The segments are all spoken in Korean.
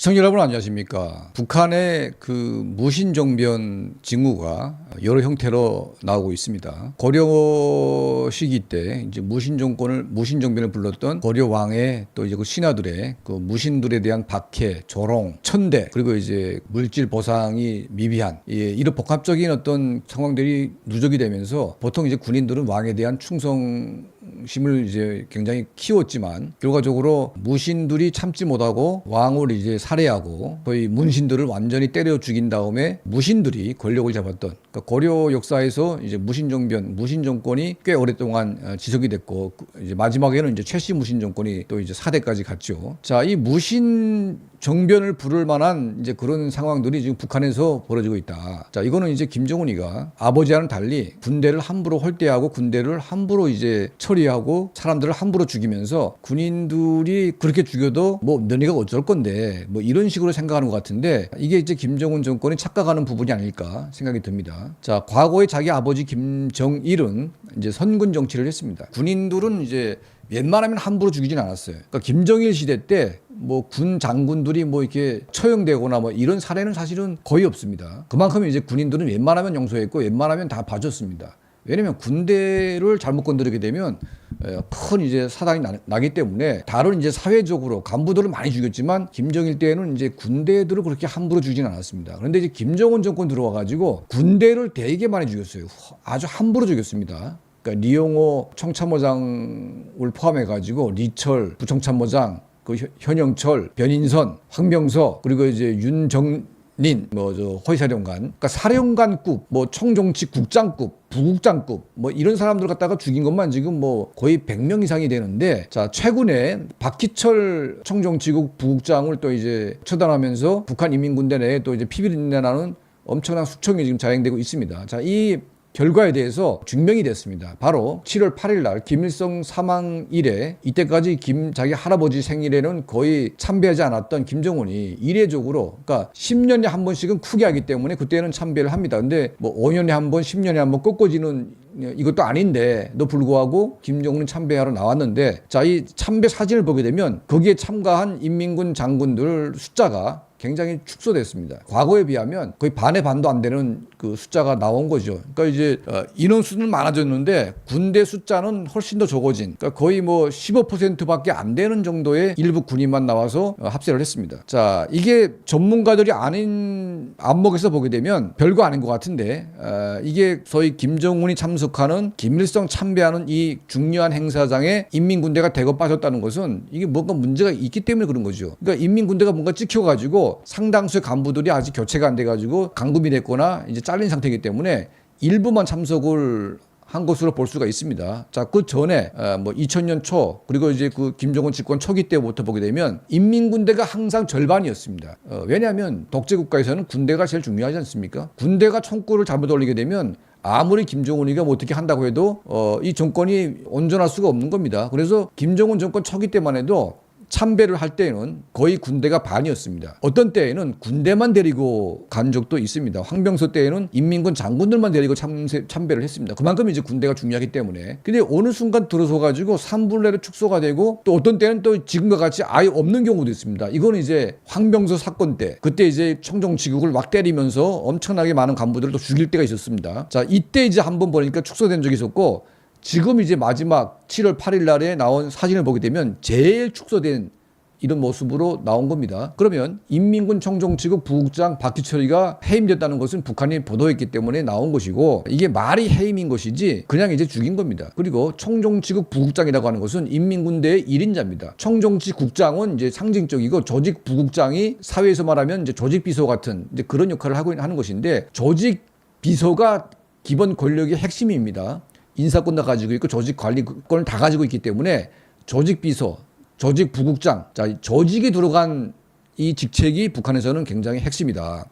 시청자 여러분 안녕하십니까. 북한의 그 무신정변 징후가 여러 형태로 나오고 있습니다. 고려 시기 때 이제 무신정변을 불렀던 고려 왕의 또 이제 그 신하들의 그 무신들에 대한 박해, 조롱, 천대, 그리고 이제 물질 보상이 미비한 이런 복합적인 어떤 상황들이 누적이 되면서 보통 이제 군인들은 왕에 대한 충성심을 이제 굉장히 키웠지만 결과적으로 무신들이 참지 못하고 왕을 이제 살해하고 거의 문신들을 완전히 때려 죽인 다음에 무신들이 권력을 잡았던, 그러니까 고려 역사에서 이제 무신 정권이 꽤 오랫동안 지속이 됐고, 이제 마지막에는 이제 최씨 무신 정권이 또 이제 4대까지 갔죠. 자, 이 무신 정변을 부를 만한 이제 그런 상황들이 지금 북한에서 벌어지고 있다. 자, 이거는 이제 김정은이가 아버지와는 달리 군대를 함부로 홀대하고 군대를 함부로 이제 처리하고 사람들을 함부로 죽이면서 군인들이 그렇게 죽여도 뭐 너네가 어쩔 건데 뭐 이런 식으로 생각하는 것 같은데, 이게 이제 김정은 정권이 착각하는 부분이 아닐까 생각이 듭니다. 자, 과거에 자기 아버지 김정일은 이제 선군 정치를 했습니다. 군인들은 이제 웬만하면 함부로 죽이진 않았어요. 그러니까 김정일 시대 때 뭐 군 장군들이 뭐 이렇게 처형되거나 뭐 이런 사례는 사실은 거의 없습니다. 그만큼 이제 군인들은 웬만하면 용서했고 웬만하면 다 봐줬습니다. 왜냐면 군대를 잘못 건드리게 되면 큰 이제 사단이 나기 때문에, 다른 이제 사회적으로 간부들을 많이 죽였지만 김정일 때에는 이제 군대들을 그렇게 함부로 죽이진 않았습니다. 그런데 이제 김정은 정권 들어와가지고 군대를 되게 많이 죽였어요. 아주 함부로 죽였습니다. 그러니까 리용호 청참모장을 포함해가지고 리철 부청참모장, 그 현영철, 변인선, 황병서, 그리고 이제 윤정린, 허위사령관, 그러니까 사령관급, 총정치 국장급, 부국장급, 이런 사람들 갖다가 죽인 것만 지금 거의 100명 이상이 되는데, 자, 최근에 박희철 총정치국 부국장을 또 이제 처단하면서 북한 인민군대 내에 또 이제 피비린내 나는 엄청난 숙청이 지금 자행되고 있습니다. 자, 이 결과에 대해서 증명이 됐습니다. 바로 7월 8일 날 김일성 사망 이래, 이때까지 자기 할아버지 생일에는 거의 참배하지 않았던 김정은이 이례적으로, 그러니까 10년에 한 번씩은 크게 하기 때문에 그때는 참배를 합니다. 근데 5년에 한 번, 10년에 한 번 꺾어지는 이것도 아닌데도 불구하고 김정은은 참배하러 나왔는데, 자, 이 참배 사진을 보게 되면 거기에 참가한 인민군 장군들 숫자가 굉장히 축소됐습니다. 과거에 비하면 거의 반의 반도 안 되는 그 숫자가 나온 거죠. 그러니까 이제 인원수는 많아졌는데 군대 숫자는 훨씬 더 적어진, 그러니까 거의 15%밖에 안 되는 정도의 일부 군인만 나와서 합세를 했습니다. 자, 이게 전문가들이 아닌 안목에서 보게 되면 별거 아닌 것 같은데, 이게 소위 김정은이 참석하는 김일성 참배하는 이 중요한 행사장에 인민군대가 대거 빠졌다는 것은 이게 뭔가 문제가 있기 때문에 그런 거죠. 그러니까 인민군대가 뭔가 찍혀가지고 상당수의 간부들이 아직 교체가 안 돼가지고 강금이 됐거나 이제 잘린 상태이기 때문에 일부만 참석을 한 것으로 볼 수가 있습니다. 자, 그 전에 2000년 초, 그리고 이제 그 김정은 집권 초기 때부터 보게 되면 인민군대가 항상 절반이었습니다. 왜냐하면 독재국가에서는 군대가 제일 중요하지 않습니까? 군대가 총구를 잘못 올리게 되면 아무리 김정은이가 어떻게 한다고 해도 이 정권이 온전할 수가 없는 겁니다. 그래서 김정은 정권 초기 때만 해도 참배를 할 때는 거의 군대가 반이었습니다. 어떤 때에는 군대만 데리고 간 적도 있습니다. 황병서 때에는 인민군 장군들만 데리고 참배를 했습니다. 그만큼 이제 군대가 중요하기 때문에. 근데 어느 순간 들어서 가지고 3분의 1로 축소가 되고, 또 어떤 때는 또 지금과 같이 아예 없는 경우도 있습니다. 이거는 이제 황병서 사건 때, 그때 이제 청정지국을 막 때리면서 엄청나게 많은 간부들을 또 죽일 때가 있었습니다. 자, 이때 이제 한번 보니까 축소된 적이 있었고, 지금 이제 마지막 7월 8일 날에 나온 사진을 보게 되면 제일 축소된 이런 모습으로 나온 겁니다. 그러면 인민군 총정치국 부국장 박희철이가 해임됐다는 것은 북한이 보도했기 때문에 나온 것이고, 이게 말이 해임인 것이지 그냥 이제 죽인 겁니다. 그리고 총정치국 부국장이라고 하는 것은 인민군대의 1인자입니다. 총정치국장은 이제 상징적이고, 조직 부국장이 사회에서 말하면 이제 조직비서 같은 이제 그런 역할을 하는 것인데, 조직비서가 기본 권력의 핵심입니다. 인사권 다 가지고 있고 조직 관리권을 다 가지고 있기 때문에 조직비서, 조직부국장, 자, 조직이 들어간 이 직책이 북한에서는 굉장히 핵심이다.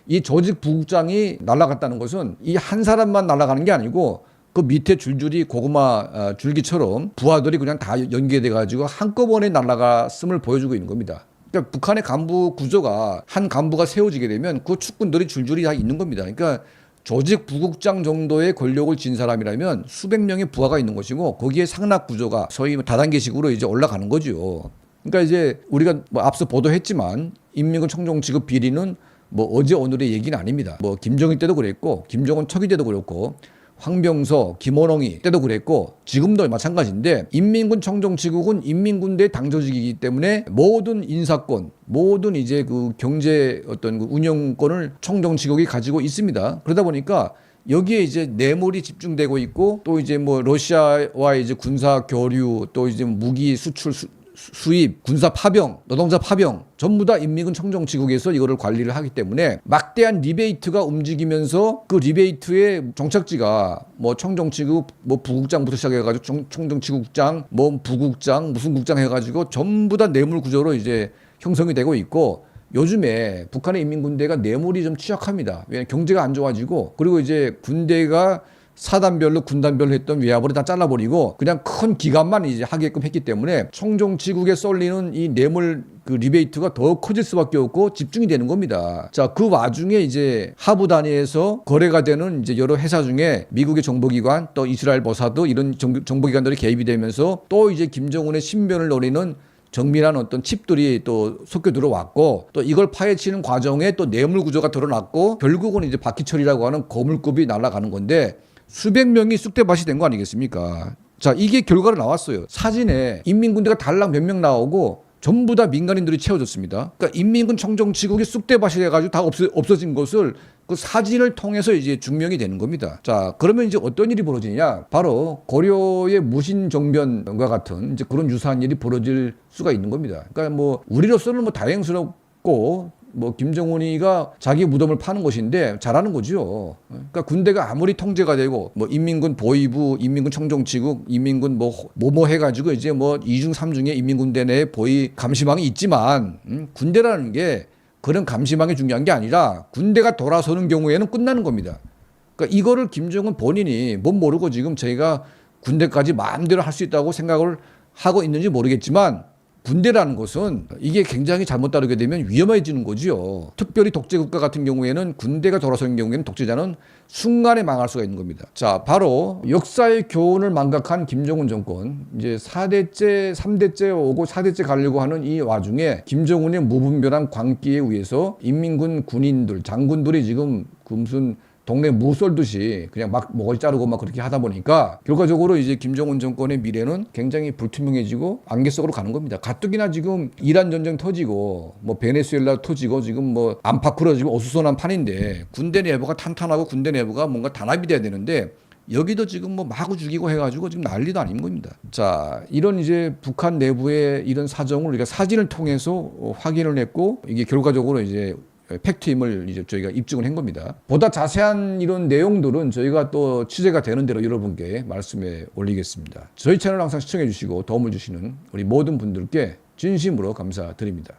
이 조직부국장이 날아갔다는 것은 이 한 사람만 날아가는 게 아니고 그 밑에 줄줄이 고구마 줄기처럼 부하들이 그냥 다 연계돼 가지고 한꺼번에 날아갔음을 보여주고 있는 겁니다. 그러니까 북한의 간부 구조가, 한 간부가 세워지게 되면 그 축군들이 줄줄이 다 있는 겁니다. 그러니까 조직 부국장 정도의 권력을 쥔 사람이라면 수백 명의 부하가 있는 것이고, 거기에 상납 구조가 소위 다단계식으로 이제 올라가는 거죠. 그러니까 이제 우리가 앞서 보도했지만 인민군 청정 지급 비리는 뭐 어제 오늘의 얘기는 아닙니다. 뭐 김정일 때도 그랬고 김정은 초기 때도 그랬고 황병서, 김원홍이 때도 그랬고 지금도 마찬가지인데 인민군 청정지국은 인민군대 당조직이기 때문에 모든 인사권, 모든 이제 그 경제 어떤 그 운영권을 청정지국이 가지고 있습니다. 그러다 보니까 여기에 이제 뇌물이 집중되고 있고 또 이제 뭐 러시아와의 이제 군사 교류 또 이제 무기 수출 수입, 군사 파병, 노동자 파병 전부 다 인민군 청정지국에서 이거를 관리를 하기 때문에 막대한 리베이트가 움직이면서 그 리베이트의 종착지가 뭐 청정지국 뭐 부국장부터 시작해가지고 청정지국장 뭐 부국장 무슨 국장 해가지고 전부 다 뇌물 구조로 이제 형성이 되고 있고 요즘에 북한의 인민군대가 뇌물이 좀 취약합니다. 왜냐하면 경제가 안 좋아지고 그리고 이제 군대가 사단별로 군단별로 했던 외화벌을 다 잘라버리고 그냥 큰 기관만 이제 하게끔 했기 때문에 청정지국에 쏠리는 이 뇌물 그 리베이트가 더 커질 수밖에 없고 집중이 되는 겁니다. 자, 그 와중에 이제 하부 단위에서 거래가 되는 이제 여러 회사 중에 미국의 정보기관 또 이스라엘 모사드 이런 정보기관들이 개입이 되면서 또 이제 김정은의 신변을 노리는 정밀한 어떤 칩들이 또 섞여 들어왔고 또 이걸 파헤치는 과정에 또 뇌물 구조가 드러났고 결국은 이제 박희철이라고 하는 거물급이 날아가는 건데 수백 명이 쑥대밭이 된 거 아니겠습니까? 자, 이게 결과로 나왔어요. 사진에 인민군대가 달랑 몇 명 나오고 전부 다 민간인들이 채워졌습니다. 그러니까 인민군 청정지국이 쑥대밭이 돼가지고 다 없어진 것을 그 사진을 통해서 이제 증명이 되는 겁니다. 자, 그러면 이제 어떤 일이 벌어지냐? 바로 고려의 무신정변과 같은 이제 그런 유사한 일이 벌어질 수가 있는 겁니다. 그러니까 뭐 우리로서는 뭐 다행스럽고 뭐 김정은이가 자기 무덤을 파는 것인데 잘하는 거죠. 그러니까 군대가 아무리 통제가 되고 뭐 인민군 보위부, 인민군 청정지국, 인민군 뭐뭐 해가지고 이제 뭐 2중 3중의 인민군대 내 보위 감시망이 있지만 군대라는 게 그런 감시망이 중요한 게 아니라 군대가 돌아서는 경우에는 끝나는 겁니다. 그러니까 이거를 김정은 본인이 못 모르고 지금 저희가 군대까지 마음대로 할 수 있다고 생각을 하고 있는지 모르겠지만 군대라는 것은 이게 굉장히 잘못 다루게 되면 위험해지는 거지요. 특별히 독재국가 같은 경우에는 군대가 돌아서는 경우에는 독재자는 순간에 망할 수가 있는 겁니다. 자, 바로 역사의 교훈을 망각한 김정은 정권 이제 4대째, 3대째 오고 4대째 가려고 하는 이 와중에 김정은의 무분별한 광기에 의해서 인민군 군인들, 장군들이 지금 그 무슨 동네 무 썰듯이 그냥 막 목을 자르고 막 그렇게 하다 보니까 결과적으로 이제 김정은 정권의 미래는 굉장히 불투명해지고 안개 속으로 가는 겁니다. 가뜩이나 지금 이란 전쟁 터지고 뭐 베네수엘라 터지고 지금 뭐 안팎 그러지고 어수선한 판인데 군대 내부가 탄탄하고 군대 내부가 뭔가 단합이 돼야 되는데 여기도 지금 뭐 마구 죽이고 해가지고 지금 난리도 아닌 겁니다. 자, 이런 이제 북한 내부의 이런 사정을 우리가 사진을 통해서 확인을 했고 이게 결과적으로 이제 팩트임을 이제 저희가 입증을 한 겁니다. 보다 자세한 이런 내용들은 저희가 또 취재가 되는 대로 여러분께 말씀해 올리겠습니다. 저희 채널 항상 시청해 주시고 도움을 주시는 우리 모든 분들께 진심으로 감사드립니다.